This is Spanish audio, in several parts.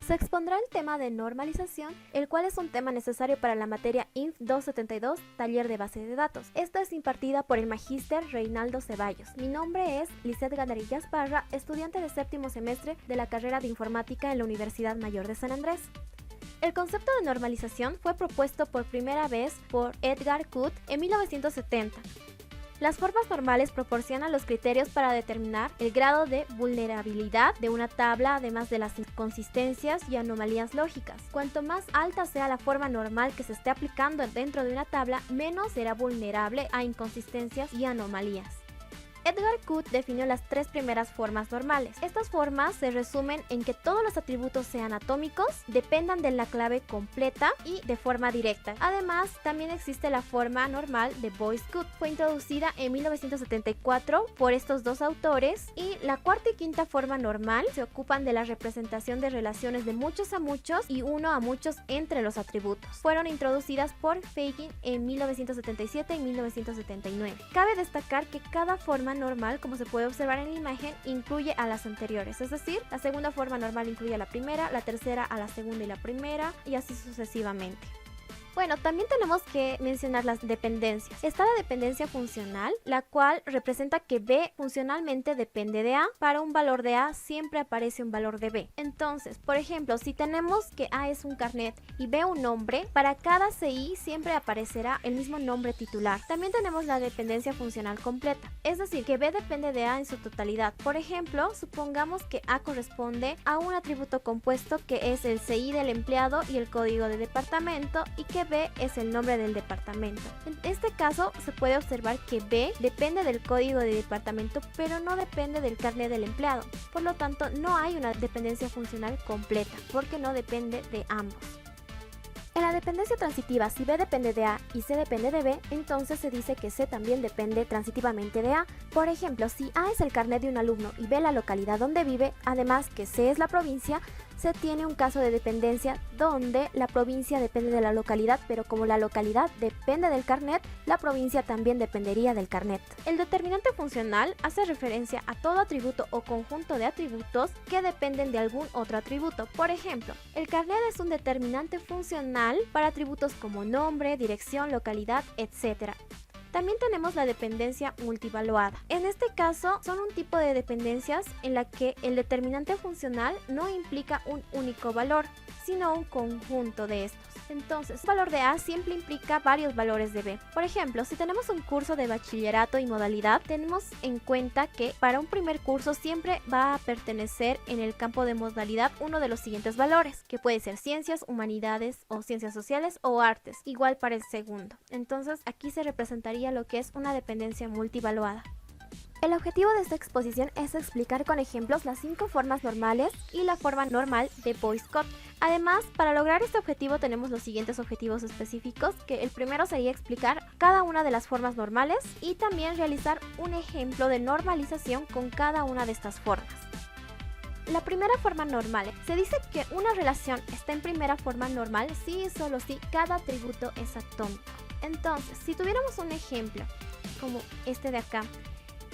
Se expondrá el tema de normalización, el cual es un tema necesario para la materia INF 272, taller de base de datos. Esta es impartida por el magíster Reinaldo Ceballos. Mi nombre es Lisette Gandarillas Parra, estudiante de séptimo semestre de la carrera de informática en la Universidad Mayor de San Andrés. El concepto de normalización fue propuesto por primera vez por Edgar Kutt en 1970. Las formas normales proporcionan los criterios para determinar el grado de vulnerabilidad de una tabla, además de las inconsistencias y anomalías lógicas. Cuanto más alta sea la forma normal que se esté aplicando dentro de una tabla, menos será vulnerable a inconsistencias y anomalías. Edgar Kutt definió las tres primeras formas normales. Estas formas se resumen en que todos los atributos sean atómicos, dependan de la clave completa y de forma directa. Además, también existe la forma normal de Boyce-Codd. Fue introducida en 1974 por estos dos autores, y la cuarta y quinta forma normal se ocupan de la representación de relaciones de muchos a muchos y uno a muchos entre los atributos. Fueron introducidas por Fagin en 1977 y 1979. Cabe destacar que cada forma normal, como se puede observar en la imagen, incluye a las anteriores, es decir, la segunda forma normal incluye a la primera, la tercera a la segunda y la primera, y así sucesivamente. Bueno, también tenemos que mencionar las dependencias. Está la dependencia funcional, la cual representa que B funcionalmente depende de A. Para un valor de A siempre aparece un valor de B. Entonces, por ejemplo, si tenemos que A es un carnet y B un nombre, para cada CI siempre aparecerá el mismo nombre titular. También tenemos la dependencia funcional completa, es decir, que B depende de A en su totalidad. Por ejemplo, supongamos que A corresponde a un atributo compuesto que es el CI del empleado y el código de departamento, y que B es el nombre del departamento. En este caso se puede observar que B depende del código de departamento, pero no depende del carnet del empleado. Por lo tanto, no hay una dependencia funcional completa, porque no depende de ambos. En la dependencia transitiva, si B depende de A y C depende de B, entonces se dice que C también depende transitivamente de A. Por ejemplo, si A es el carnet de un alumno y B la localidad donde vive, además que C es la provincia, se tiene un caso de dependencia donde la provincia depende de la localidad, pero como la localidad depende del carnet, la provincia también dependería del carnet. El determinante funcional hace referencia a todo atributo o conjunto de atributos que dependen de algún otro atributo. Por ejemplo, el carnet es un determinante funcional para atributos como nombre, dirección, localidad, etc. También tenemos la dependencia multivaluada. En este caso, son un tipo de dependencias en la que el determinante funcional no implica un único valor, sino un conjunto de estos. Entonces, un valor de A siempre implica varios valores de B. Por ejemplo, si tenemos un curso de bachillerato y modalidad, tenemos en cuenta que para un primer curso siempre va a pertenecer en el campo de modalidad uno de los siguientes valores, que puede ser ciencias, humanidades o ciencias sociales o artes, igual para el segundo. Entonces, aquí se representaría lo que es una dependencia multivaluada. El objetivo de esta exposición es explicar con ejemplos las 5 formas normales y la forma normal de Boyce-Codd. Además, para lograr este objetivo tenemos los siguientes objetivos específicos, que el primero sería explicar cada una de las formas normales y también realizar un ejemplo de normalización con cada una de estas formas. La primera forma normal. Se dice que una relación está en primera forma normal si y solo si cada atributo es atómico. Entonces, si tuviéramos un ejemplo como este de acá,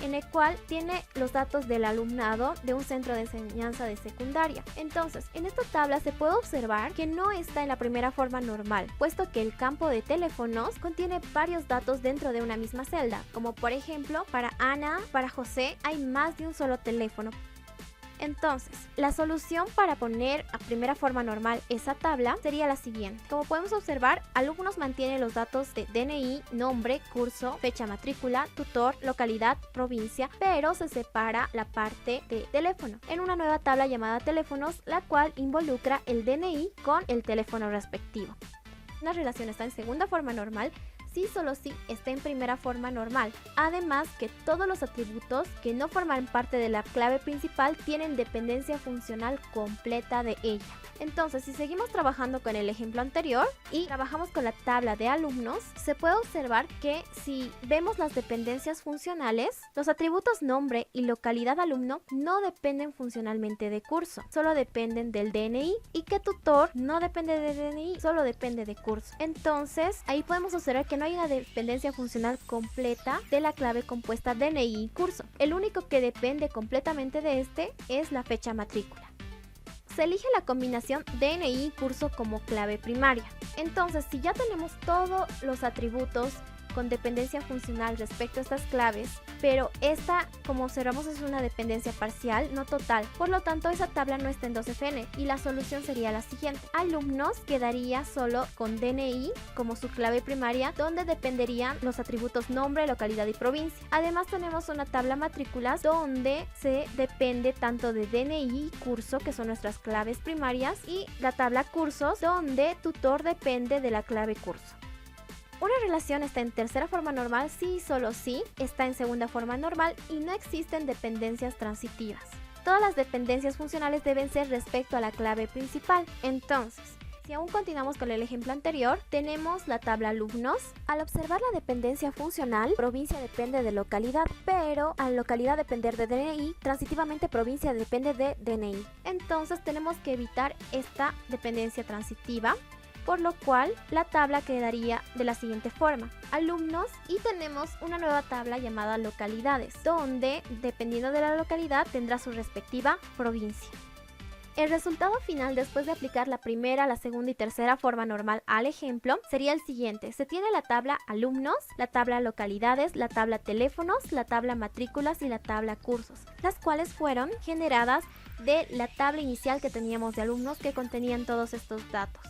en el cual tiene los datos del alumnado de un centro de enseñanza de secundaria. Entonces, en esta tabla se puede observar que no está en la primera forma normal, puesto que el campo de teléfonos contiene varios datos dentro de una misma celda, como por ejemplo, para Ana, para José, hay más de un solo teléfono. Entonces, la solución para poner a primera forma normal esa tabla sería la siguiente. Como podemos observar, alumnos mantiene los datos de DNI, nombre, curso, fecha matrícula, tutor, localidad, provincia, pero se separa la parte de teléfono en una nueva tabla llamada teléfonos, la cual involucra el DNI con el teléfono respectivo. Una relación está en segunda forma normal si solo si está en primera forma normal. Además que todos los atributos que no forman parte de la clave principal tienen dependencia funcional completa de ella. Entonces, si seguimos trabajando con el ejemplo anterior y trabajamos con la tabla de alumnos, se puede observar que si vemos las dependencias funcionales, los atributos nombre y localidad alumno no dependen funcionalmente de curso, solo dependen del DNI, y que tutor no depende de DNI, solo depende de curso. Entonces, ahí podemos observar que no hay una dependencia funcional completa de la clave compuesta DNI y curso. El único que depende completamente de este es la fecha matrícula. se elige la combinación DNI y curso como clave primaria. Entonces, si ya tenemos todos los atributos con dependencia funcional respecto a estas claves, pero esta, como observamos, es una dependencia parcial, no total. Por lo tanto, esa tabla no está en 2FN y la solución sería la siguiente. Alumnos quedaría solo con DNI como su clave primaria, donde dependerían los atributos nombre, localidad y provincia. Además, tenemos una tabla matrículas donde se depende tanto de DNI y curso, que son nuestras claves primarias, y la tabla cursos, donde tutor depende de la clave curso. Una relación está en tercera forma normal si y solo si está en segunda forma normal y no existen dependencias transitivas. Todas las dependencias funcionales deben ser respecto a la clave principal. Entonces, si aún continuamos con el ejemplo anterior, tenemos la tabla alumnos. Al observar la dependencia funcional, provincia depende de localidad, pero al localidad depender de DNI, transitivamente provincia depende de DNI. Entonces tenemos que evitar esta dependencia transitiva, por lo cual la tabla quedaría de la siguiente forma: alumnos, y tenemos una nueva tabla llamada localidades, donde dependiendo de la localidad tendrá su respectiva provincia. El resultado final, después de aplicar la primera, la segunda y tercera forma normal al ejemplo, sería el siguiente. Se tiene la tabla alumnos, la tabla localidades, la tabla teléfonos, la tabla matrículas y la tabla cursos, las cuales fueron generadas de la tabla inicial que teníamos de alumnos, que contenían todos estos datos.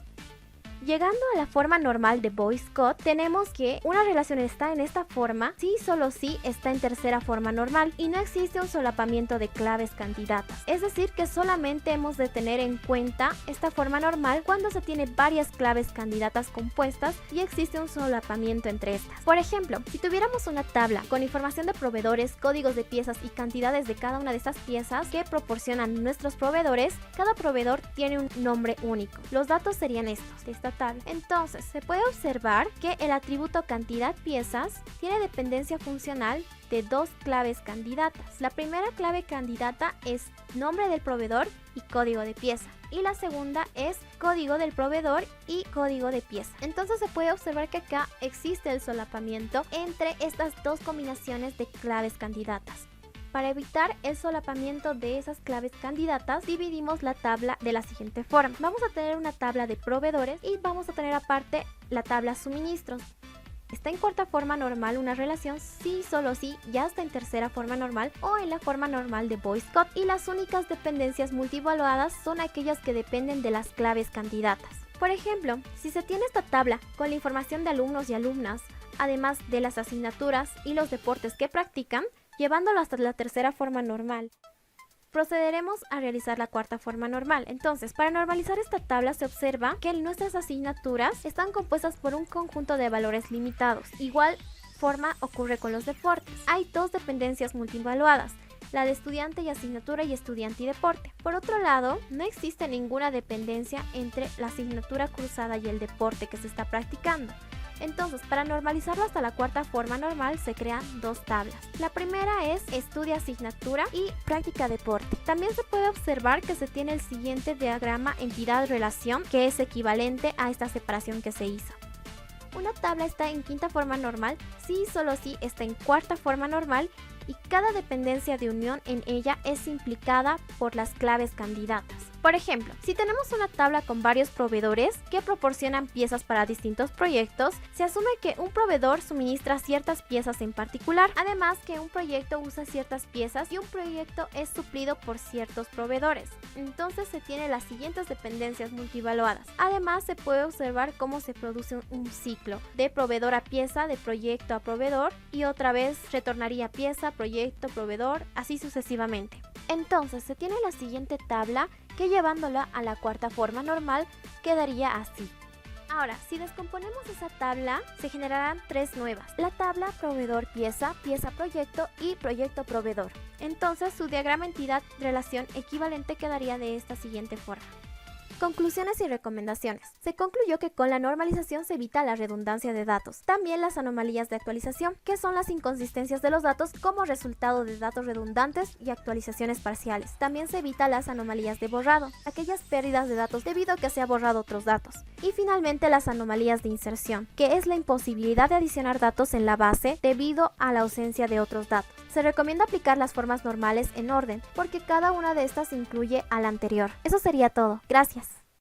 Llegando a la forma normal de Boyce-Codd, tenemos que una relación está en esta forma si y solo si está en tercera forma normal y no existe un solapamiento de claves candidatas. Es decir, que solamente hemos de tener en cuenta esta forma normal cuando se tiene varias claves candidatas compuestas y existe un solapamiento entre estas. Por ejemplo, si tuviéramos una tabla con información de proveedores, códigos de piezas y cantidades de cada una de estas piezas que proporcionan nuestros proveedores, cada proveedor tiene un nombre único. Los datos serían estos de esta tabla. Entonces, se puede observar que el atributo cantidad piezas tiene dependencia funcional de dos claves candidatas. La primera clave candidata es nombre del proveedor y código de pieza, y la segunda es código del proveedor y código de pieza. Entonces se puede observar que acá existe el solapamiento entre estas dos combinaciones de claves candidatas. Para evitar el solapamiento de esas claves candidatas, dividimos la tabla de la siguiente forma. Vamos a tener una tabla de proveedores y vamos a tener aparte la tabla suministros. Está en cuarta forma normal una relación si y solo si ya está en tercera forma normal o en la forma normal de Boyce-Codd, y las únicas dependencias multivaluadas son aquellas que dependen de las claves candidatas. Por ejemplo, si se tiene esta tabla con la información de alumnos y alumnas, además de las asignaturas y los deportes que practican, llevándolo hasta la tercera forma normal, procederemos a realizar la cuarta forma normal. Entonces, para normalizar esta tabla se observa que nuestras asignaturas están compuestas por un conjunto de valores limitados. Igual forma ocurre con los deportes. Hay dos dependencias multivaluadas: la de estudiante y asignatura y estudiante y deporte. Por otro lado, no existe ninguna dependencia entre la asignatura cursada y el deporte que se está practicando. Entonces, para normalizarlo hasta la cuarta forma normal se crean dos tablas. La primera es estudia asignatura y práctica deporte. También se puede observar que se tiene el siguiente diagrama entidad-relación, que es equivalente a esta separación que se hizo. Una tabla está en quinta forma normal si y solo si está en cuarta forma normal y cada dependencia de unión en ella es implicada por las claves candidatas. Por ejemplo, si tenemos una tabla con varios proveedores que proporcionan piezas para distintos proyectos, se asume que un proveedor suministra ciertas piezas en particular, además que un proyecto usa ciertas piezas y un proyecto es suplido por ciertos proveedores. Entonces se tiene las siguientes dependencias multivaluadas. Además, se puede observar cómo se produce un ciclo de proveedor a pieza, de proyecto a proveedor, y otra vez retornaría pieza, proyecto, proveedor, así sucesivamente. Entonces se tiene la siguiente tabla que, llevándola a la cuarta forma normal, quedaría así. Ahora, si descomponemos esa tabla, se generarán tres nuevas: la tabla proveedor pieza, pieza proyecto y proyecto proveedor. Entonces su diagrama entidad relación equivalente quedaría de esta siguiente forma. Conclusiones y recomendaciones. Se concluyó que con la normalización se evita la redundancia de datos, también las anomalías de actualización, que son las inconsistencias de los datos como resultado de datos redundantes y actualizaciones parciales. También se evita las anomalías de borrado, aquellas pérdidas de datos debido a que se ha borrado otros datos. Y finalmente las anomalías de inserción, que es la imposibilidad de adicionar datos en la base debido a la ausencia de otros datos. Se recomienda aplicar las formas normales en orden, porque cada una de estas incluye a la anterior. Eso sería todo. Gracias.